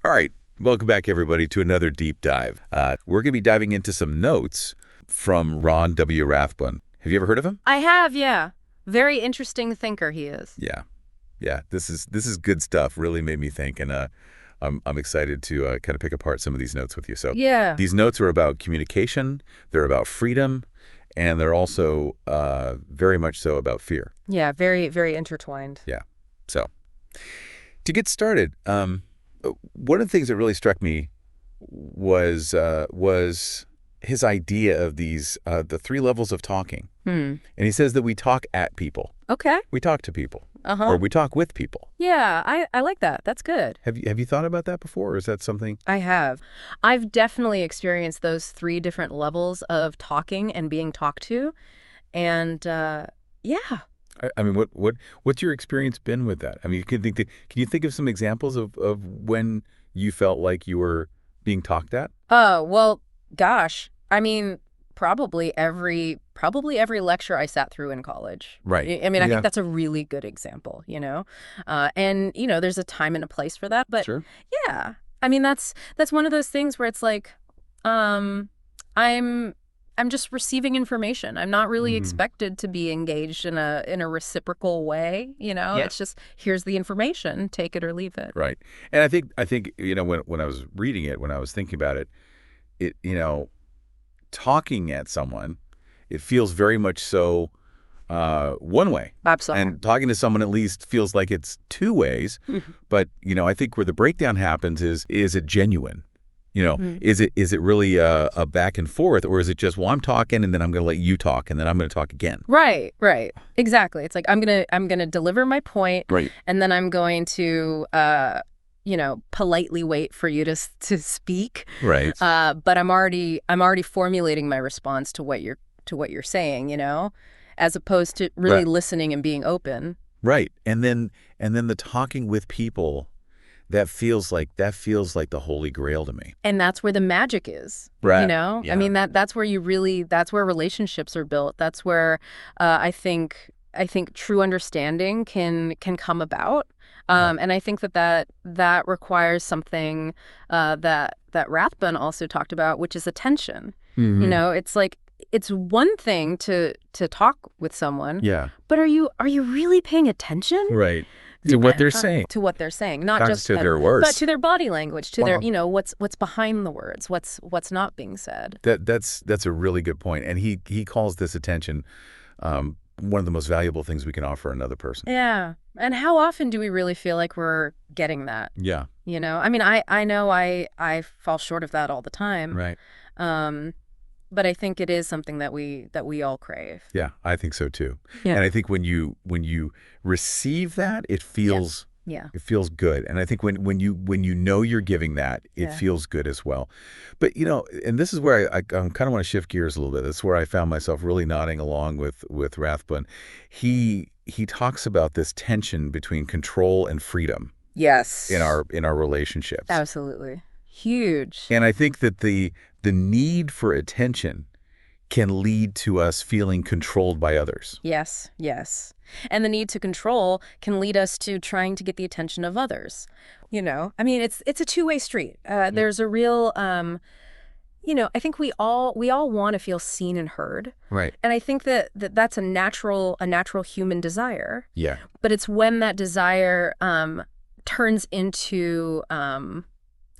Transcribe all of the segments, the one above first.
All right. Welcome back, everybody, to another deep dive. We're going to be diving into some notes from Ron W Rathbun. Have you ever heard of him? I have, yeah. Very interesting thinker he is. Yeah. Yeah. This is good stuff. Really made me think, and I'm excited to kind of pick apart some of these notes with you. So Yeah. these notes are about communication, they're about freedom, and they're also very much so about fear. Yeah, very, very intertwined. Yeah. So to get started, one of the things that really struck me was his idea of these the three levels of talking. And he says that we talk at people. Okay. We talk to people. Uh-huh. Or we talk with people. Yeah, I like that. That's good. Have you thought about that before, or is that something? I have. I've definitely experienced those three different levels of talking and being talked to. And yeah. I mean, what's your experience been with that? I mean, can you think of some examples of when you felt like you were being talked at? Oh, well, gosh. I mean, probably every lecture I sat through in college. Right. I mean, I think that's a really good example, and, there's a time and a place for that. But Sure. Yeah, I mean, that's one of those things where it's like, I'm just receiving information. I'm not really expected to be engaged in a reciprocal way. Yeah. It's just, here's the information, take it or leave it. Right. And I think when I was reading it, when I was thinking about it, talking at someone, it feels very much so one way. Absolutely. And talking to someone at least feels like it's two ways. But, I think where the breakdown happens is it genuine? Is it really a back and forth, or is it just, well, I'm talking and then I'm going to let you talk and then I'm going to talk again? Right. Exactly. It's like I'm gonna deliver my point, right, and then I'm going to politely wait for you to speak. Right. But I'm already formulating my response to what you're saying, as opposed to really listening and being open. Right. And then the talking with people, that feels like the Holy Grail to me. And that's where the magic is. Right. Yeah. I mean, that's where that's where relationships are built. That's where I think true understanding can come about. And I think that requires something that Rathbun also talked about, which is attention. It's like, it's one thing to talk with someone. Yeah. But are you really paying attention? Right. To what they're saying. To what they're saying, not just to their words, but to their body language, to their, what's behind the words, what's not being said. That's a really good point, and he calls this attention one of the most valuable things we can offer another person. Yeah, and how often do we really feel like we're getting that? Yeah. I mean, I know I fall short of that all the time. Right. But I think it is something that we all crave. Yeah, I think so too. Yeah. And I think when you receive that, it feels it feels good. And I think when you know you're giving that, it feels good as well. But and this is where I kind of want to shift gears a little bit. That's where I found myself really nodding along with Rathbun. He talks about this tension between control and freedom. Yes. In our relationships. Absolutely. Huge. And I think that the need for attention can lead to us feeling controlled by others. Yes. And the need to control can lead us to trying to get the attention of others. I mean, it's a two-way street. There's a real, I think we all want to feel seen and heard. Right. And I think that's a natural human desire. Yeah. But it's when that desire turns into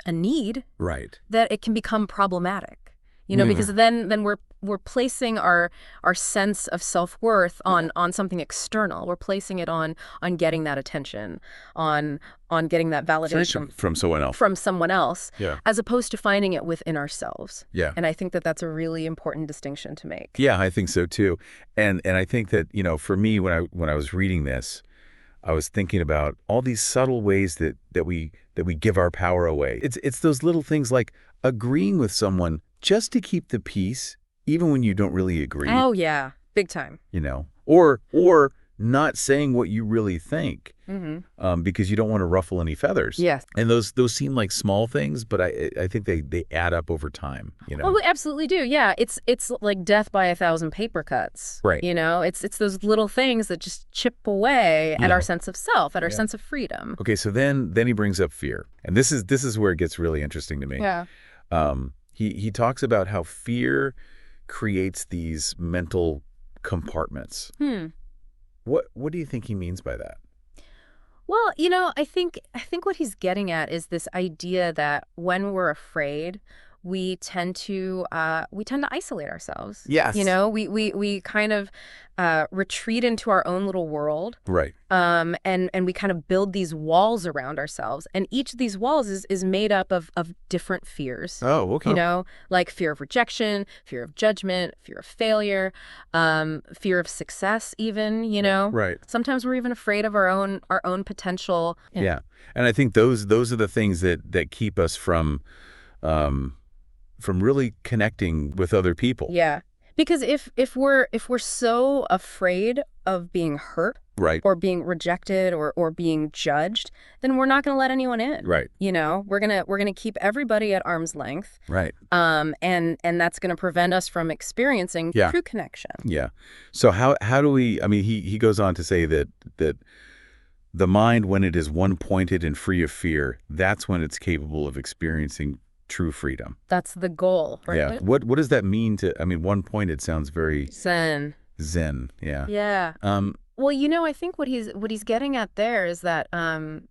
a need, right, that it can become problematic, because then we're placing our sense of self-worth on something external. We're placing it on getting that attention, on getting that validation from someone else, as opposed to finding it within ourselves. Yeah. And I think that's a really important distinction to make. Yeah, I think so too. And I think that, for me, when I was reading this, I was thinking about all these subtle ways that we give our power away. It's those little things like agreeing with someone just to keep the peace, even when you don't really agree. Oh yeah, big time. Or not saying what you really think, because you don't want to ruffle any feathers. Yes. And those seem like small things, but I think they add up over time. Well, we absolutely do. Yeah, it's like death by 1,000 paper cuts. Right. It's those little things that just chip away at our sense of self, at our sense of freedom. Okay, so then he brings up fear, and this is where it gets really interesting to me. Yeah. He talks about how fear creates these mental compartments. What do you think he means by that? Well, I think what he's getting at is this idea that when we're afraid, we tend to isolate ourselves. Yes. We kind of retreat into our own little world. Right. And we kind of build these walls around ourselves. And each of these walls is made up of different fears. Oh, okay. Like fear of rejection, fear of judgment, fear of failure, fear of success even, Right. Sometimes we're even afraid of our own potential. Yeah. And I think those are the things that keep us from really connecting with other people. Yeah. Because if we're so afraid of being hurt, right, or being rejected or being judged, then we're not going to let anyone in. Right. We're gonna keep everybody at arm's length. Right. And that's going to prevent us from experiencing true connection. Yeah. So how do we? I mean, he goes on to say that the mind, when it is one-pointed and free of fear, that's when it's capable of experiencing true freedom. That's the goal, right? Yeah. What does that mean to? I mean, one-pointed sounds very Zen. Zen. Yeah. Yeah. Well, I think what he's getting at there is that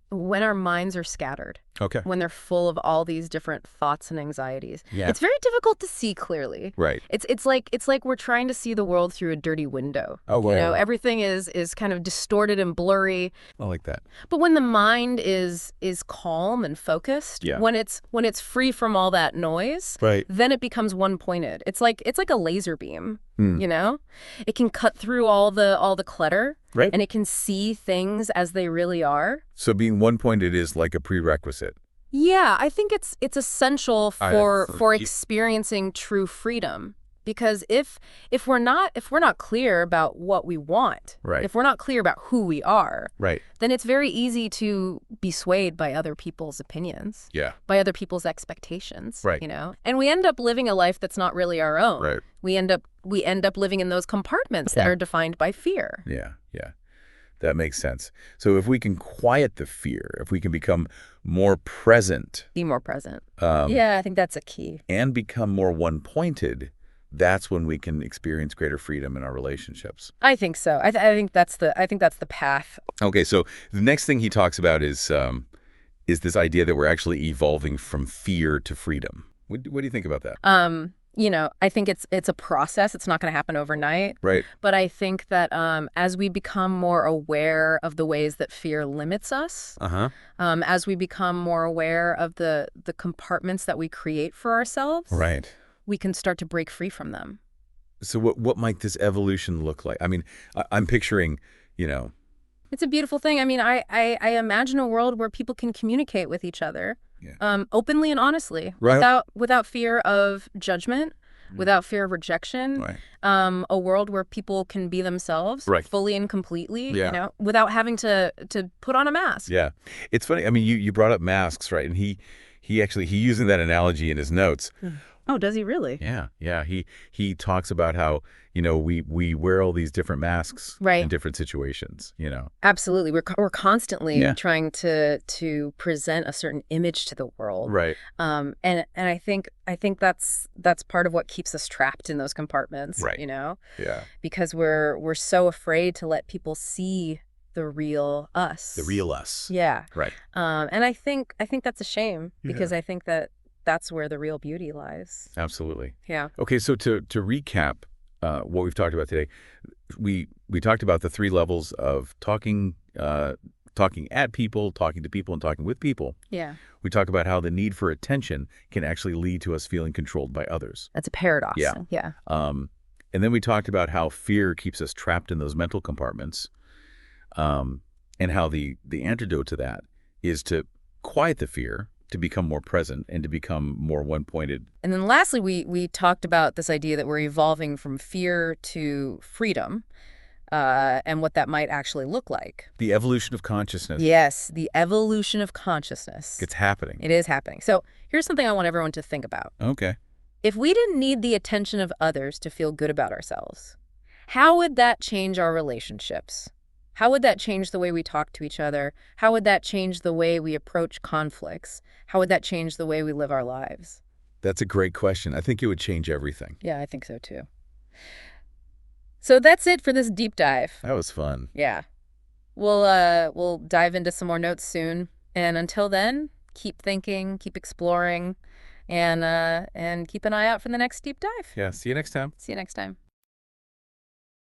when our minds are scattered, when they're full of all these different thoughts and anxieties, it's very difficult to see clearly. Right. It's like we're trying to see the world through a dirty window. Oh, wow. Everything is kind of distorted and blurry. I like that. But when the mind is calm and focused, when it's free from all that noise, right, then it becomes one-pointed. It's like a laser beam. It can cut through all the clutter, right, and it can see things as they really are. So being one-pointed is like a prerequisite. Yeah, I think it's essential for experiencing true freedom. Because if we're not clear about what we want, right, if we're not clear about who we are, right, then it's very easy to be swayed by other people's opinions, by other people's expectations, right, and we end up living a life that's not really our own. Right. We end up living in those compartments that are defined by fear. Yeah. That makes sense. So if we can quiet the fear, if we can become more present. Be more present. I think that's a key. And become more one-pointed, that's when we can experience greater freedom in our relationships. I think so. I think that's the path. Okay, so the next thing he talks about is this idea that we're actually evolving from fear to freedom. What do you think about that? I think it's a process. It's not going to happen overnight. Right. But I think that as we become more aware of the ways that fear limits us, as we become more aware of the compartments that we create for ourselves, right, we can start to break free from them. So what might this evolution look like? I mean, I'm picturing, It's a beautiful thing. I mean, I imagine a world where people can communicate with each other openly and honestly, right, without fear of judgment, without fear of rejection, right, a world where people can be themselves, right, fully and completely, without having to put on a mask. Yeah. It's funny. I mean, you brought up masks, right? And he using that analogy in his notes. Oh, does he really? Yeah. He talks about how, we wear all these different masks in different situations, Absolutely. We're constantly trying to present a certain image to the world. Right. And I think that's part of what keeps us trapped in those compartments, right. Yeah. Because we're so afraid to let people see the real us. The real us. Yeah. Right. And I think that's a shame because I think that's where the real beauty lies. Absolutely. Yeah. Okay, so to recap what we've talked about today, we talked about the 3 levels of talking at people, talking to people, and talking with people. Yeah. We talk about how the need for attention can actually lead to us feeling controlled by others. That's a paradox. Yeah. And then we talked about how fear keeps us trapped in those mental compartments, and how the antidote to that is to quiet the fear, to become more present, and to become more one-pointed. And then lastly, we talked about this idea that we're evolving from fear to freedom. and what that might actually look like. The evolution of consciousness. Yes, the evolution of consciousness. It's happening. It is happening. So here's something I want everyone to think about. Okay. If we didn't need the attention of others to feel good about ourselves, how would that change our relationships? How would that change the way we talk to each other? How would that change the way we approach conflicts? How would that change the way we live our lives? That's a great question. I think it would change everything. Yeah, I think so too. So that's it for this deep dive. That was fun. Yeah. We'll dive into some more notes soon. And until then, keep thinking, keep exploring, and keep an eye out for the next deep dive. Yeah, see you next time. See you next time.